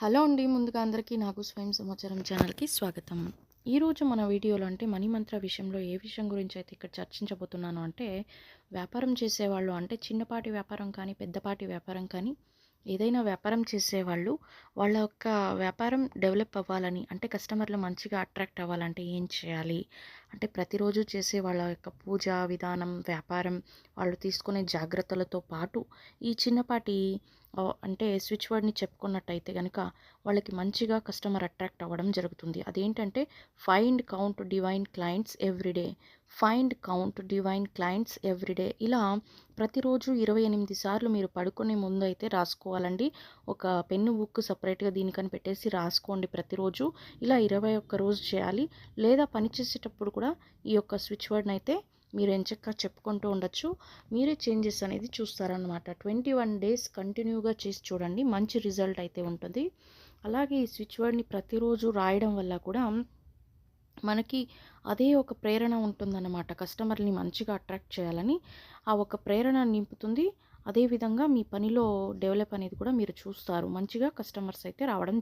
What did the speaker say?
Hello అండి. ముందుగా అందరికీ నాకు స్వయం సమాచారం ఛానల్‌కి స్వాగతం. ఈరోజు మన వీడియోలో అంటే మనీ మంత్ర విషయంలో ఏ విషయం గురించి అయితే ఇక్కడ చర్చించబోతున్నాను అంటే, వ్యాపారం చేసేవాళ్ళు అంటే చిన్నపాటి వ్యాపారం కానీ, పెద్దపాటి వ్యాపారం కానీ, ఏదైనా వ్యాపారం చేసేవాళ్ళు వాళ్ళ యొక్క వ్యాపారం డెవలప్ అవ్వాలని అంటే కస్టమర్లు మంచిగా అట్రాక్ట్ అవ్వాలంటే ఏం చేయాలి? అంటే ప్రతిరోజు చేసే వాళ్ళ యొక్క పూజ విధానం, వ్యాపారం, వాళ్ళు తీసుకునే జాగ్రత్తలతో పాటు ఈ చిన్నపాటి అంటే స్విచ్ వర్డ్‌ని చెప్పుకున్నట్టయితే గనక వాళ్ళకి మంచిగా కస్టమర్ అట్రాక్ట్ అవ్వడం జరుగుతుంది. అదేంటంటే find count divine clients everyday. Find count divine clients everyday. ఇలా ప్రతిరోజు 28 సార్లు మీరు పడుకునే ముందు అయితే రాసుకోవాలండి. ఒక పెన్ను, బుక్ సెపరేట్‌గా దీనికని పెట్టేసి రాసుకోండి ప్రతిరోజు. ఇలా 21 రోజు చేయాలి. లేదా పని చేసేటప్పుడు కూడా ఈ యొక్క స్విచ్ వర్డ్‌నయితే మీరు ఎంచక్కా చెప్పుకుంటూ ఉండొచ్చు. మీరే చేంజెస్ అనేది చూస్తారనమాట. 21 డేస్ కంటిన్యూగా చేసి చూడండి. మంచి రిజల్ట్ అయితే ఉంటుంది. అలాగే ఈ స్విచ్ వర్డ్‌ని ప్రతిరోజు రాయడం వల్ల కూడా మనకి అదే ఒక ప్రేరణ ఉంటుందన్నమాట. కస్టమర్‌ని మంచిగా అట్రాక్ట్ చేయాలని ఆ ఒక ప్రేరణ నింపుతుంది. అదే విధంగా మీ పనిలో డెవలప్ అనేది కూడా మీరు చూస్తారు. మంచిగా కస్టమర్స్ అయితే రావడం జరుగుతుంది.